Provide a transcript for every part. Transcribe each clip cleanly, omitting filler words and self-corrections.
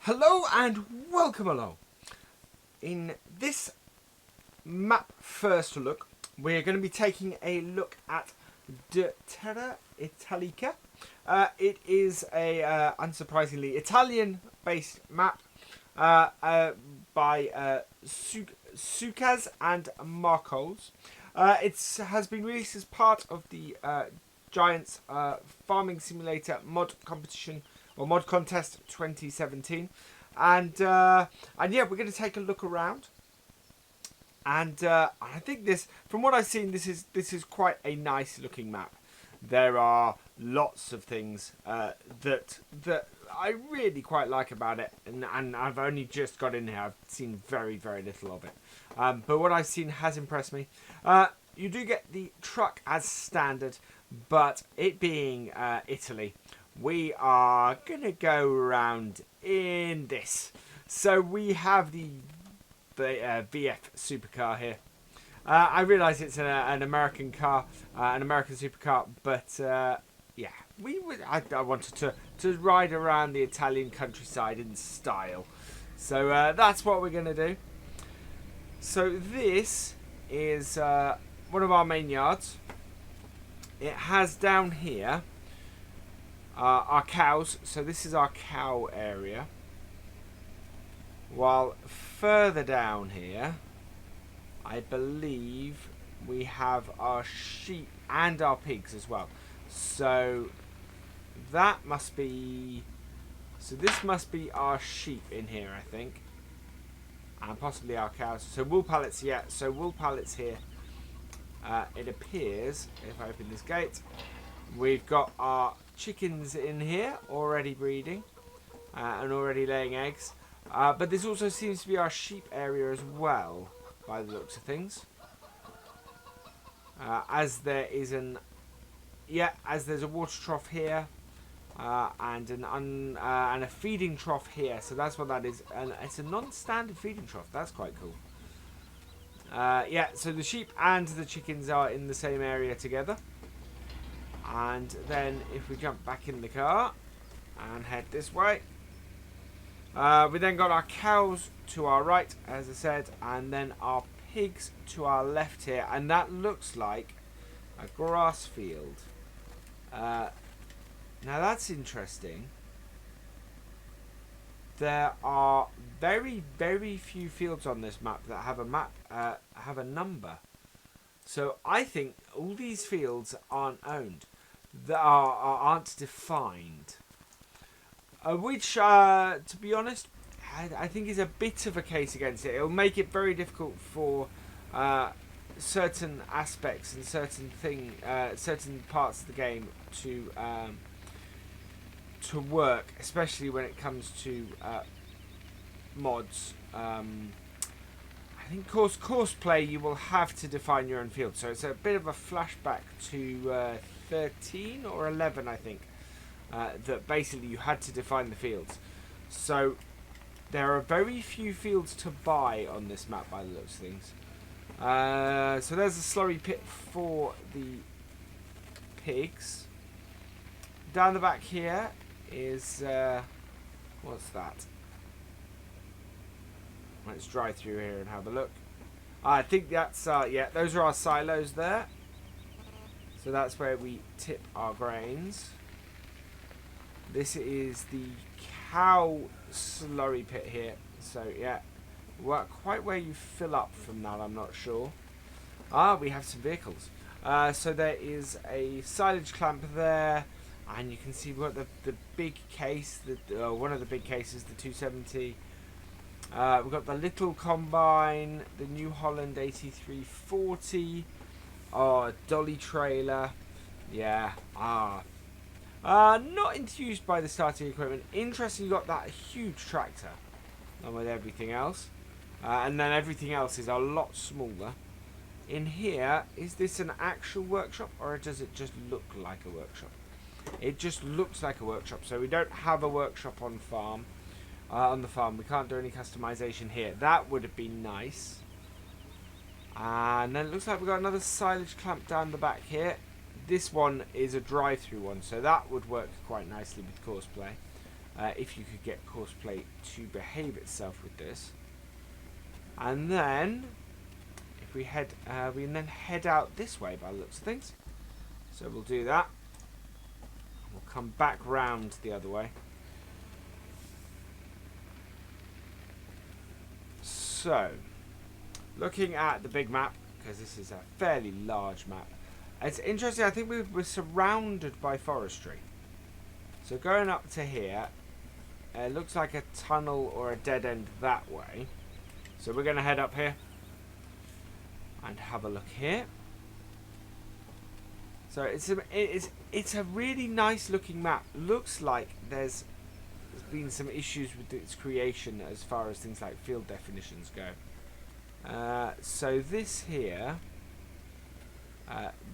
Hello and welcome along. In this map first look, we're going to be taking a look at Terra Italica. It is a, unsurprisingly, Italian-based map by Sucas and Marcols. It has been released as part of the Giants Farming Simulator mod competition or mod contest 2017, and yeah, we're going to take a look around. And I think this, from what I've seen, this is quite a nice looking map. There are lots of things that I really quite like about it, and I've only just got in here. I've seen very little of it, but what I've seen has impressed me. You do get the truck as standard, but it being Italy, we are gonna go around in this. So we have the VF supercar here. I realise it's an American car, an American supercar, but yeah, I wanted to ride around the Italian countryside in style. So that's what we're going to do. So this is one of our main yards. It has down here our cows. So this is our cow area. While further down here, I believe we have our sheep and our pigs as well. So that must be... So this must be our sheep in here, I think. And possibly our cows. So wool pallets, yeah. So wool pallets here. It appears, if I open this gate, we've got our chickens in here already breeding and already laying eggs. But this also seems to be our sheep area as well, by the looks of things. As there's a water trough here, and a feeding trough here. So that's what that is. And it's a non-standard feeding trough. That's quite cool. Yeah, so the sheep and the chickens are in the same area together. And then if we jump back in the car and head this way. We then got our cows to our right, as I said, and then our pigs to our left here, and that looks like a grass field. Now that's interesting. There are very few fields on this map that have a number. So I think all these fields aren't owned, that aren't defined. Which, to be honest, I think is a bit of a case against it. It'll make it very difficult for certain aspects and certain parts of the game to work, especially when it comes to mods. I think course play, you will have to define your own field. So it's a bit of a flashback to 13 or 11, I think. That basically you had to define the fields. So there are very few fields to buy on this map by the looks of things. So there's a slurry pit for the pigs. Down the back here is what's that? Let's drive through here and have a look. I think that's yeah, those are our silos there. So that's where we tip our grains. This is the cow slurry pit here. So, yeah. Quite where you fill up from that, I'm not sure. We have some vehicles. So there is a silage clamp there. And you can see we've got the big case. One of the big cases, the 270. We've got the little combine. The New Holland 8340. Dolly trailer. Yeah. Not enthused by the starting equipment. Interesting, you got that huge tractor, along with everything else, and then everything else is a lot smaller. In here, is this an actual workshop, or does it just look like a workshop? It just looks like a workshop. So we don't have a workshop on farm. On the farm, we can't do any customization here. That would have been nice. And then it looks like we've got another silage clamp down the back here. This one is a drive-through one, so that would work quite nicely with course play. if you could get courseplay to behave itself with this. And then if we then head out this way by the looks of things. So we'll do that. We'll come back round the other way. So, looking at the big map, because this is a fairly large map, it's interesting. I think we're surrounded by forestry. So going up to here, it looks like a tunnel or a dead end that way. So we're going to head up here and have a look here. So it's a really nice looking map. Looks like there's been some issues with its creation as far as things like field definitions go. So this here,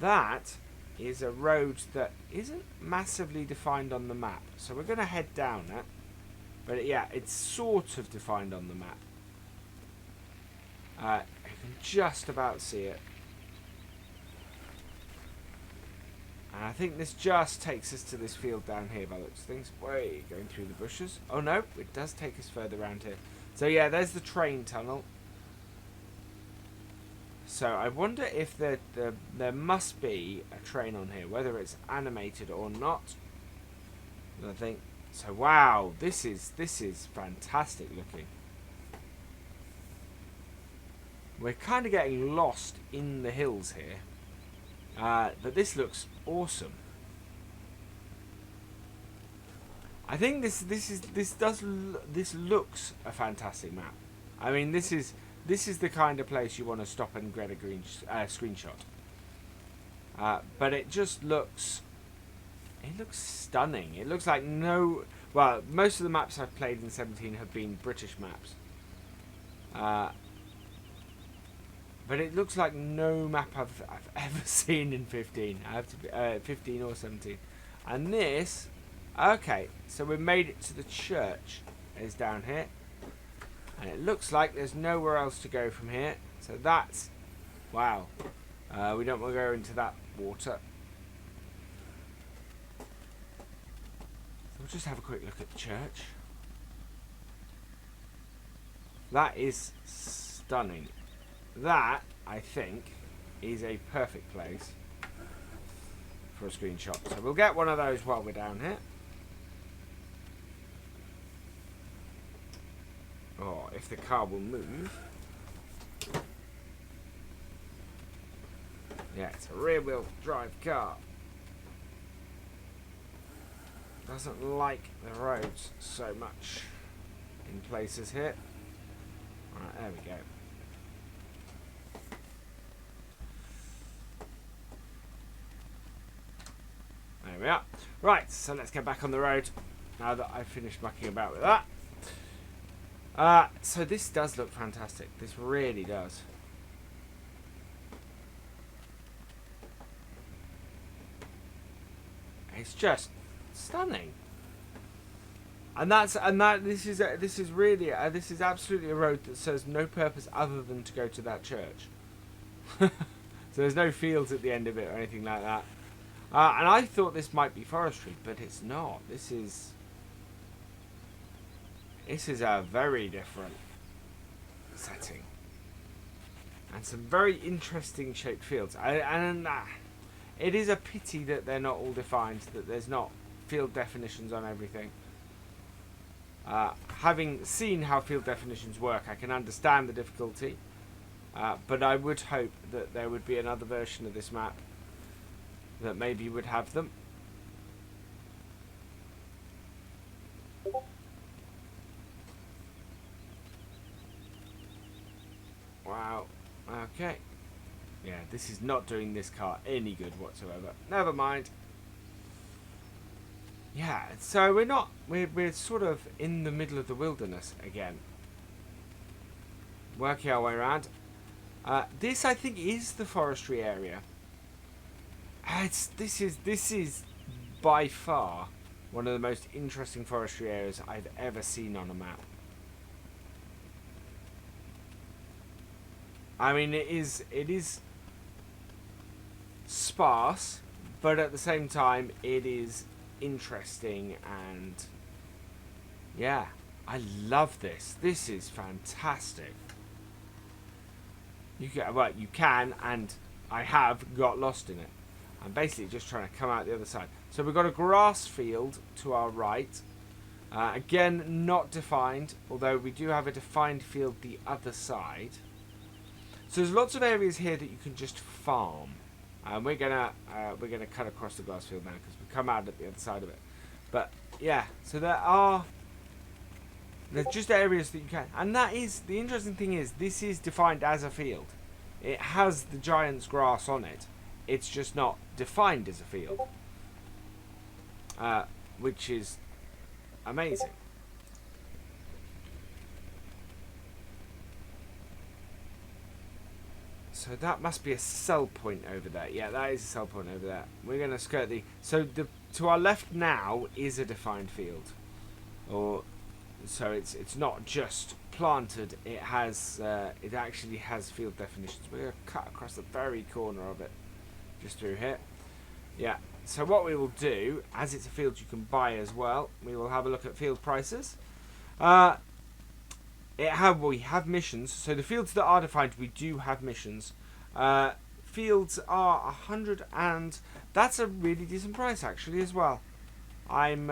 that is a road that isn't massively defined on the map. So we're going to head down it. But yeah, it's sort of defined on the map. You can just about see it. And I think this just takes us to this field down here by the looks of things. Way going through the bushes. Oh no, it does take us further around here. So yeah, there's the train tunnel. So I wonder if there must be a train on here, whether it's animated or not. And I think so. Wow, this is fantastic looking. We're kind of getting lost in the hills here, but this looks awesome. I think this looks a fantastic map. I mean, this is the kind of place you want to stop and get a screenshot. But it just looks stunning. It looks like well, most of the maps I've played in 17 have been British maps. But it looks like no map I've ever seen in 15. I have to be 15 or 17. And this, okay, so we made it to the church. It's down here, and it looks like there's nowhere else to go from here. So that's wow. We don't want to go into that water. So we'll just have a quick look at the church. That is stunning. That, I think, is a perfect place for a screenshot. So we'll get one of those while we're down here. Oh, if the car will move. Yeah, it's a rear-wheel drive car. Doesn't like the roads so much in places here. Alright, there we go. There we are. Right, so let's get back on the road now that I've finished mucking about with that. So this does look fantastic. This really does. It's just stunning. And this is absolutely a road that serves no purpose other than to go to that church. So there's no fields at the end of it or anything like that. And I thought this might be forestry, but it's not. This is a very different setting. And some very interesting shaped fields. It is a pity that they're not all defined, that there's not field definitions on everything. Having seen how field definitions work, I can understand the difficulty. But I would hope that there would be another version of this map that maybe would have them. Wow. Okay. Yeah, this is not doing this car any good whatsoever. Never mind. Yeah, so we're sort of in the middle of the wilderness again. Working our way around. This I think is the forestry area. This is by far one of the most interesting forestry areas I've ever seen on a map. I mean, it is sparse, but at the same time, it is interesting and Yeah, I love this. This is fantastic. You can, well, you can, and I have got lost in it. I'm basically just trying to come out the other side. So we've got a grass field to our right. Again, not defined, although we do have a defined field the other side. So there's lots of areas here that you can just farm. And we're gonna cut across the grass field now because we come out at the other side of it. But yeah, so there's just areas that you can, and that is the interesting thing is this is defined as a field. It has the giant's grass on it. It's just not defined as a field, which is amazing. So that must be a sell point over there. Yeah, that is a sell point over there. We're going to skirt the... So to our left now is a defined field. So it's not just planted. It has it actually has field definitions. We're going to cut across the very corner of it. Just through here. Yeah. So what we will do, as it's a field you can buy as well, we will have a look at field prices. We have missions. So the fields that are defined, we do have missions. Fields are 100, and that's a really decent price actually as well. I'm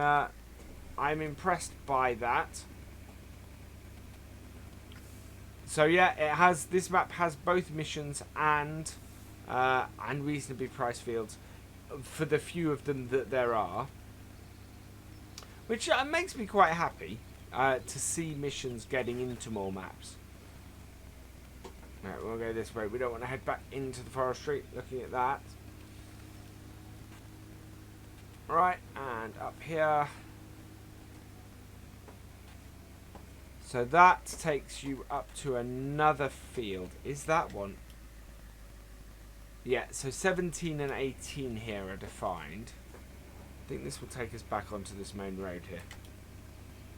impressed by that. So yeah, this map has both missions and reasonably priced fields for the few of them that there are, which makes me quite happy. To see missions getting into more maps. Right, we'll go this way. We don't want to head back into the forestry. Looking at that. Right, and up here. So that takes you up to another field. Is that one? Yeah, so 17 and 18 here are defined. I think this will take us back onto this main road here.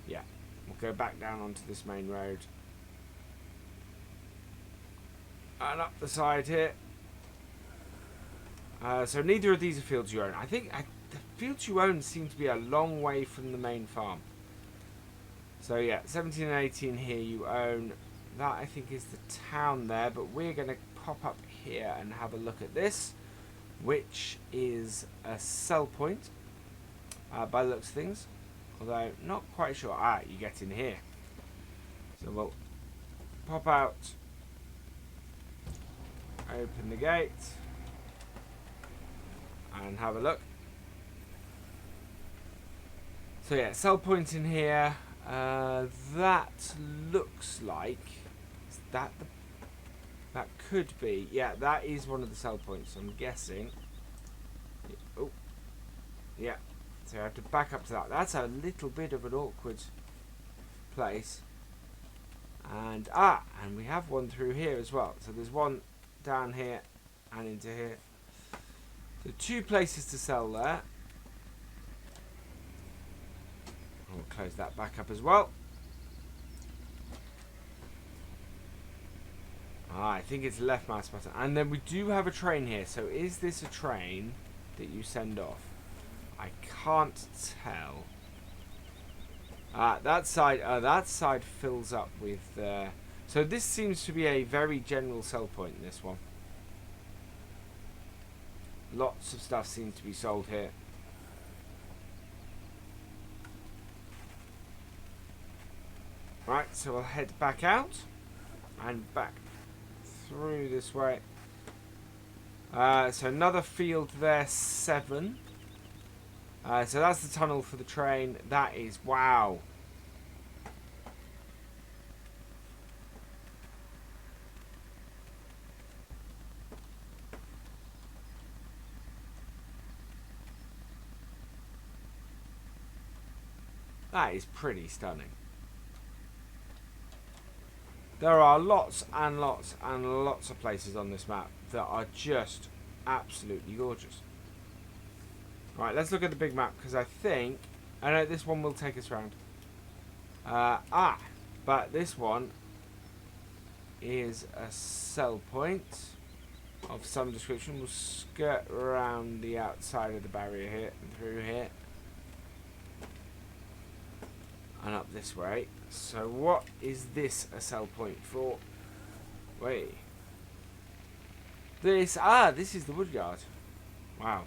Yeah. We'll go back down onto this main road. And up the side here. So neither of these are fields you own. I think the fields you own seem to be a long way from the main farm. So yeah, 17 and 18 here you own. That I think is the town there. But we're going to pop up here and have a look at this. Which is a sell point. By the looks of things. Although, not quite sure. You get in here. So we'll pop out. Open the gate. And have a look. So yeah, sell point in here. That looks like... That could be... Yeah, that is one of the sell points, I'm guessing. Oh. Yeah. So I have to back up to that. That's a little bit of an awkward place. And we have one through here as well. So there's one down here and into here. So 2 places to sell there. We'll close that back up as well. I think it's left mouse button. And then we do have a train here. So is this a train that you send off? I can't tell. That side fills up with... so this seems to be a very general sell point in this one. Lots of stuff seems to be sold here. Right, so we'll head back out. And back through this way. So another field there, 7. So that's the tunnel for the train. That is, wow. That is pretty stunning. There are lots and lots and lots of places on this map that are just absolutely gorgeous. Right, let's look at the big map, because I think... I know this one will take us around. But this one is a sell point of some description. We'll skirt around the outside of the barrier here and through here. And up this way. So what is this a sell point for? Wait. This is the woodyard. Wow.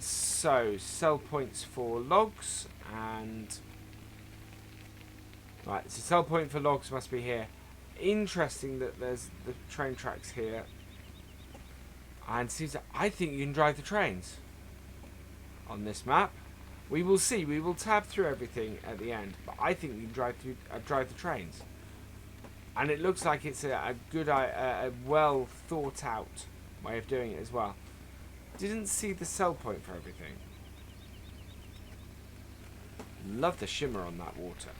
So sell points for logs and right. So sell point for logs must be here. Interesting that there's the train tracks here. And seems that I think you can drive the trains on this map. We will see. We will tab through everything at the end, but I think you can drive the trains. And it looks like it's a good, a well thought out way of doing it as well. Didn't see the sell point for everything. Love the shimmer on that water.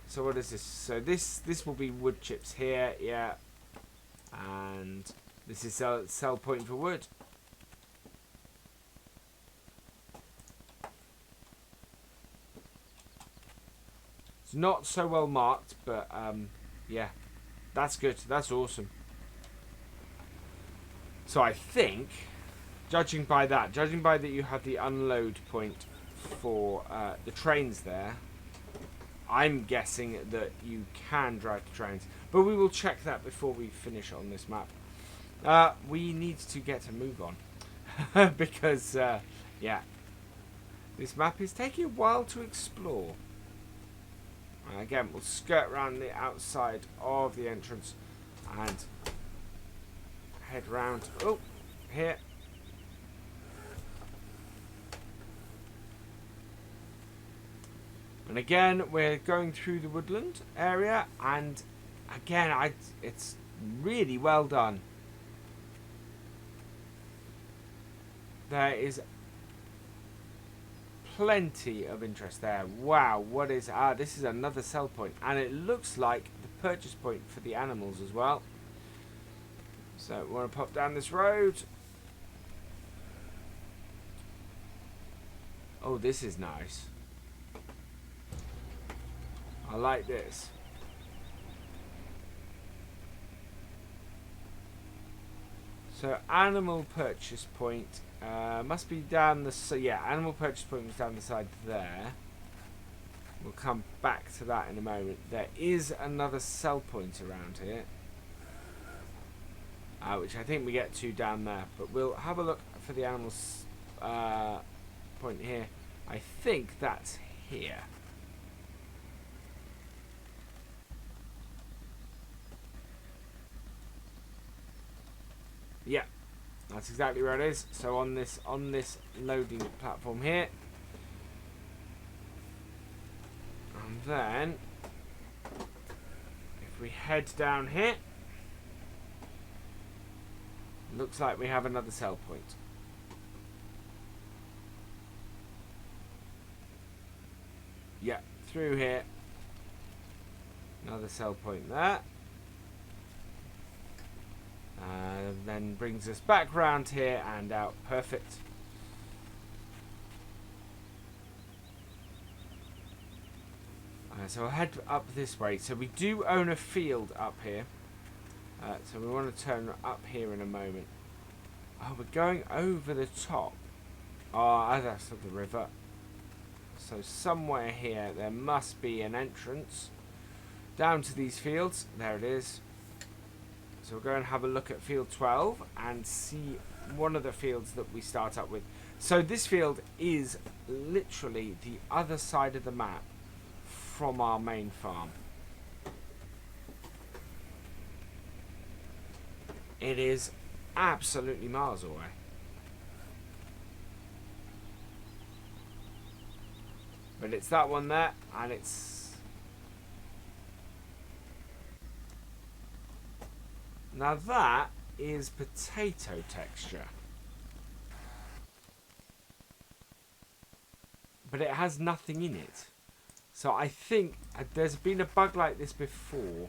So what is this? So this will be wood chips here, yeah. And this is sell point for wood. It's not so well marked, but yeah, that's good. That's awesome. So I think, judging by that you have the unload point for the trains there, I'm guessing that you can drive the trains. But we will check that before we finish on this map. We need to get a move on. Because, yeah, this map is taking a while to explore. Again, we'll skirt around the outside of the entrance and head round. Oh, here. And again, we're going through the woodland area, and again, it's really well done. There is plenty of interest there. Wow, what is... this is another sell point, and it looks like the purchase point for the animals as well. So we want to pop down this road. Oh, this is nice. I like this. So animal purchase point must be down the... So yeah, animal purchase point was down the side there. We'll come back to that in a moment. There is another sell point around here. Which I think we get to down there. But we'll have a look for the animals point here. I think that's here. Yeah, that's exactly where it is. So on this loading platform here, and then if we head down here, looks like we have another sell point. Yeah, through here, another sell point there. Then brings us back round here and out. Perfect. So I'll head up this way. So we do own a field up here. So we want to turn up here in a moment. Oh, we're going over the top. Oh, that's of the river. So somewhere here there must be an entrance down to these fields. There it is. So we'll go and have a look at field 12 and see one of the fields that we start up with. So this field is literally the other side of the map from our main farm. It is absolutely miles away. But it's that one there, and it's... Now that is potato texture. But it has nothing in it. So I think there's been a bug like this before.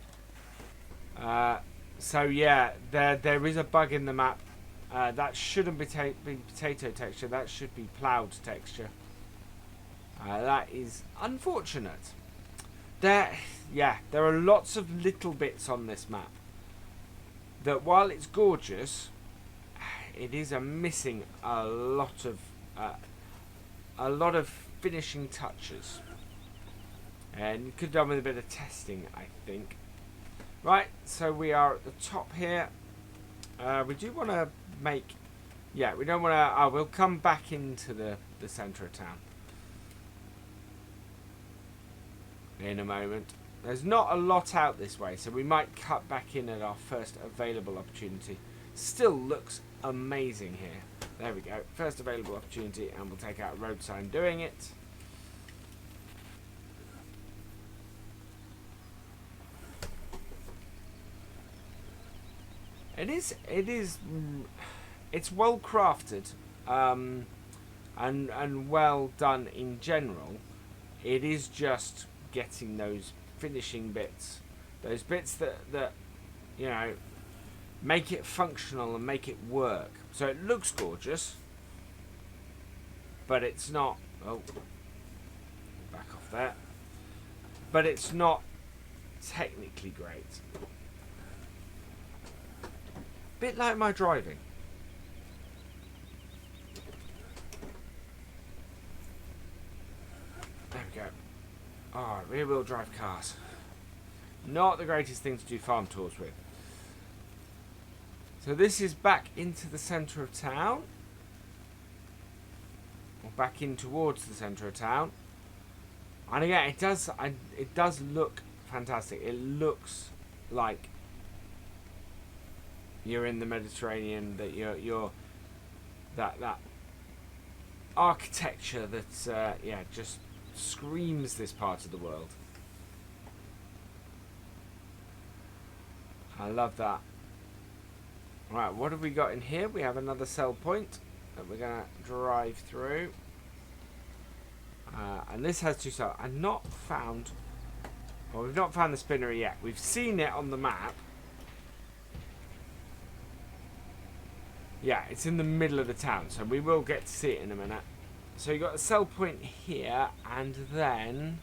So yeah, there is a bug in the map. That shouldn't be potato texture. That should be ploughed texture. That is unfortunate. There are lots of little bits on this map that, while it's gorgeous, it is missing a lot a lot of finishing touches. And you could have done with a bit of testing, I think. Right, so we are at the top here. We do want to make... Yeah, we don't want to... we'll come back into the centre of town in a moment. There's not a lot out this way, so we might cut back in at our first available opportunity. Still looks amazing here. There we go. First available opportunity, and we'll take out a road sign doing it. It's well crafted, and well done in general. It is just getting those finishing bits, those bits that you know, make it functional and make it work. So it looks gorgeous, but it's not. Oh, back off there. But it's not technically great. Bit like my driving. There we go. Alright, rear-wheel drive cars. Not the greatest thing to do farm tours with. So this is back into the centre of town. Or back in towards the centre of town. And again, it does look fantastic. It looks like you're in the Mediterranean, that you're that architecture that yeah, just screams this part of the world. I love that. Right, what have we got in here? We have another sell point that we're gonna drive through, and this has two cells. I've not found, well, we've not found the spinnery yet. We've seen it on the map. Yeah, it's in the middle of the town, so we will get to see it in a minute. So you've got a sell point here, and then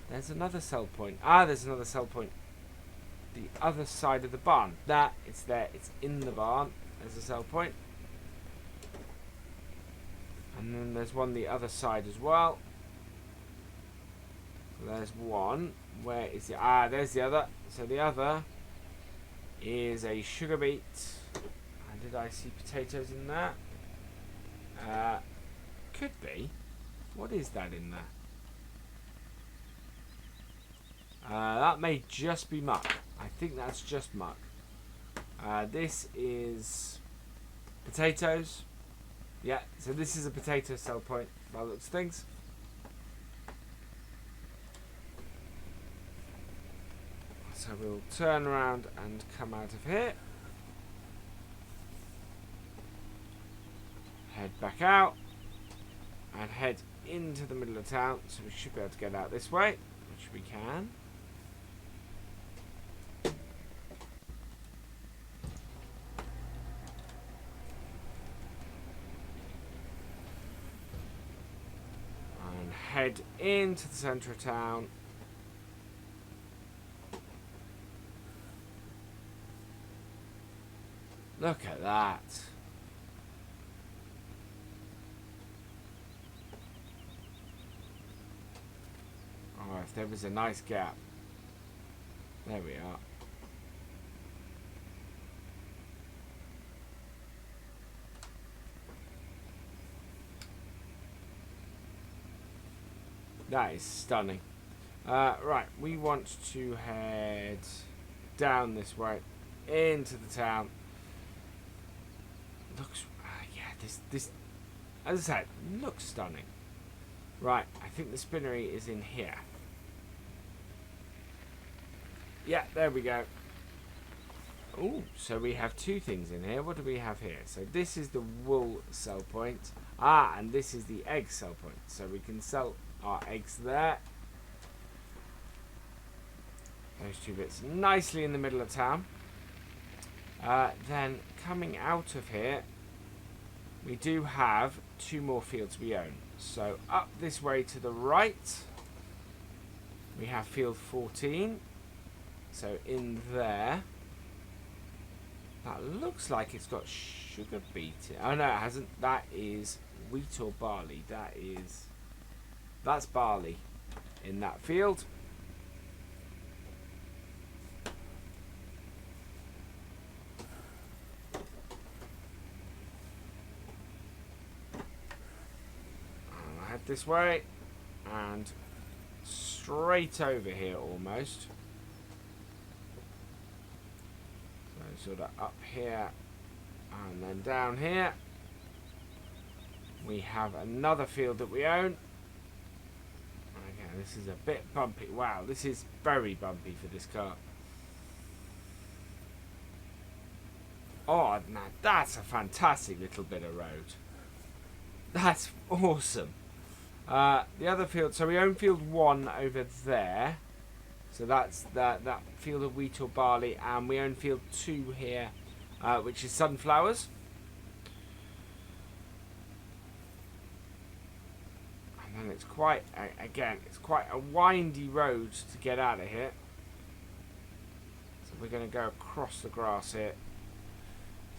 there's another sell point. There's another sell point the other side of the barn. It's there. It's in the barn. There's a sell point. And then there's one the other side as well. There's one. Where is it? There's the other. So the other is a sugar beet. Did I see potatoes in that? Could be. What is that in there? That may just be muck. I think that's just muck. This is potatoes. Yeah, so this is a potato sell point by the looks of things. So we'll turn around and come out of here. Head back out and head into the middle of town, so we should be able to get out this way, which we can. And head into the centre of town. Look at that. Oh, if there was a nice gap. There we are. That is stunning. Right, we want to head down this way into the town. Looks, yeah, this, as I said, looks stunning. Right, I think the spinnery is in here. Yeah, there we go. Oh, so we have two things in here. What do we have here? So this is the wool sell point. And this is the egg sell point. So we can sell our eggs there. Those two bits nicely in the middle of town. Then coming out of here, we do have two more fields we own. So up this way to the right, we have field 14. So in there, that looks like it's got sugar beet. Oh no, it hasn't. That is wheat or barley. That is That's barley in that field. And I head this way and straight over here almost. So sort of up here and then down here. We have another field that we own. Okay, this is a bit bumpy. Wow, this is very bumpy for this car. Oh, now that's a fantastic little bit of road. That's awesome. The other field, so we own field 1 over there. So that's that field of wheat or barley, and we own field 2 here, which is sunflowers. And then it's quite, again, it's quite a windy road to get out of here. So we're going to go across the grass here,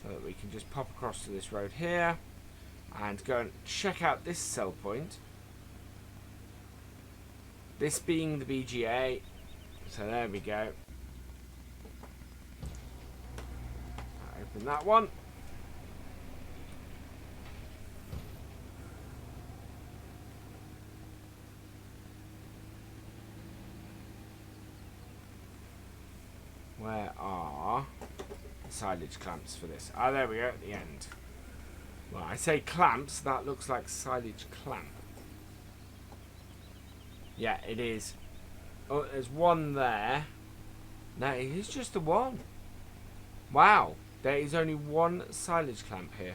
so that we can just pop across to this road here, and go and check out this sell point. This being the BGA. So there we go. Open that one. Where are the silage clamps for this? Ah, there we go at the end. Well, I say clamps, that looks like silage clamp. Yeah, it is. Oh, there's one there. No, it is just the one. Wow, there is only one silage clamp here.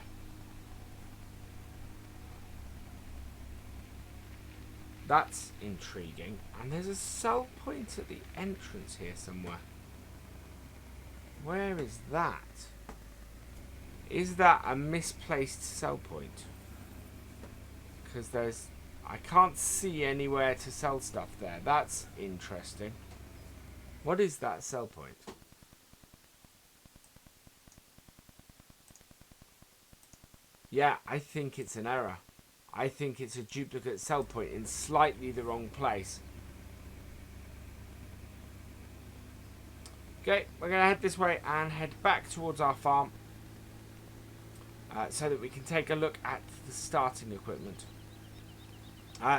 That's intriguing. And there's a sell point at the entrance here somewhere. Where is that? Is that a misplaced sell point? Because there's... I can't see anywhere to sell stuff there. That's interesting. What is that sell point? Yeah, I think it's an error. I think it's a duplicate sell point in slightly the wrong place. Okay, we're going to head this way and head back towards our farm. So that we can take a look at the starting equipment.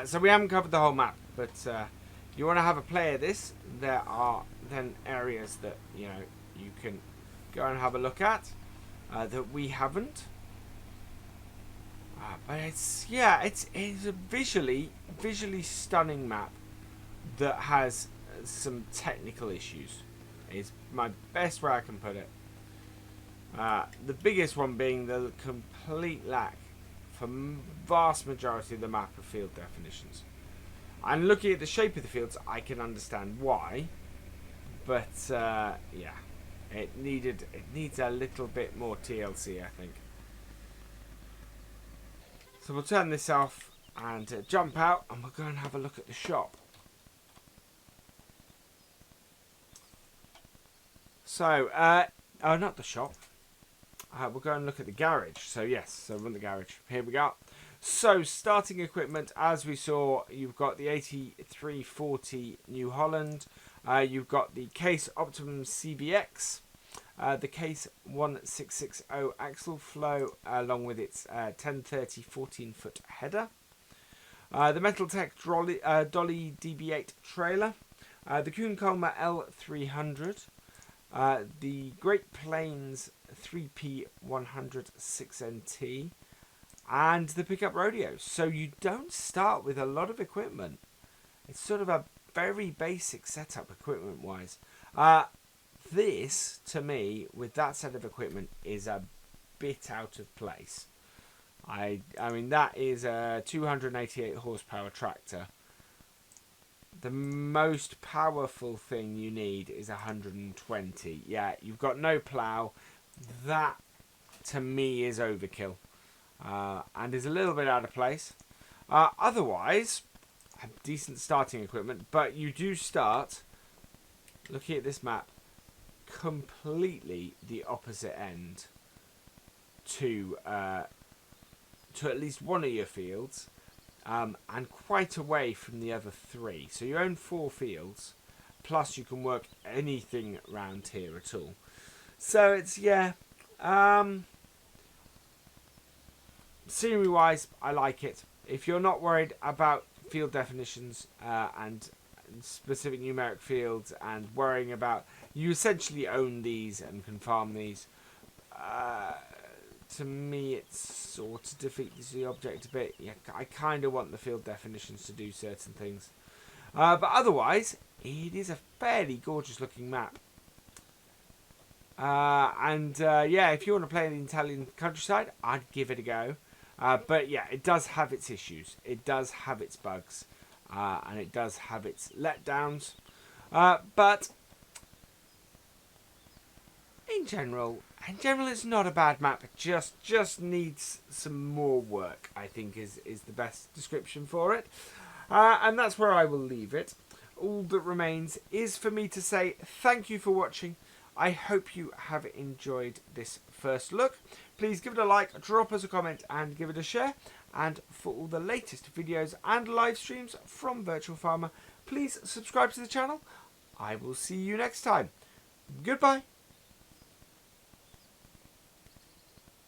So we haven't covered the whole map, but you want to have a play of this. There are then areas that you can go and have a look at that we haven't. But it's a visually stunning map that has some technical issues. Is my best way I can put it. The biggest one being the complete lack for vast majority of the map of field definitions. And looking at the shape of the fields, I can understand why, but yeah, it needs a little bit more TLC, I think. So we'll turn this off and jump out, and we'll go and have a look at the shop. So, oh, not the shop. We'll go and look at the garage. So yes, so run the garage. Here we go. So starting equipment, as we saw, you've got the 8340 New Holland. You've got the Case Optimum CBX, the Case 1660 axle flow, along with its 1030 14-foot header. The Metaltech Dolly DB8 trailer. The Kuhn Colmer L300. The Great Plains 3P100 6NT, and the pickup rodeo. So you don't start with a lot of equipment. It's sort of a very basic setup equipment wise. This, to me, with that set of equipment, is a bit out of place. I mean, that is a 288 horsepower tractor. The most powerful thing you need is 120. Yeah, you've got no plough. That, to me, is overkill. And is a little bit out of place. Otherwise, decent starting equipment. But you do start, looking at this map, completely the opposite end to at least one of your fields. and quite away from the other 3. So you own 4 fields, plus you can work anything around here at all. So it's, yeah, scenery wise, I like it. If you're not worried about field definitions and specific numeric fields and worrying about, you essentially own these and can farm these. To me, it sort of defeats the object a bit. Yeah, I kind of want the field definitions to do certain things. But otherwise, it is a fairly gorgeous looking map. Yeah, if you want to play the Italian countryside, I'd give it a go. But yeah, it does have its issues. It does have its bugs. And it does have its letdowns. But in general, it's not a bad map. It just needs some more work, I think is the best description for it. And that's where I will leave it. All that remains is for me to say thank you for watching. I hope you have enjoyed this first look. Please give it a like, drop us a comment and give it a share. And for all the latest videos and live streams from Virtual Farmer, please subscribe to the channel. I will see you next time. Goodbye.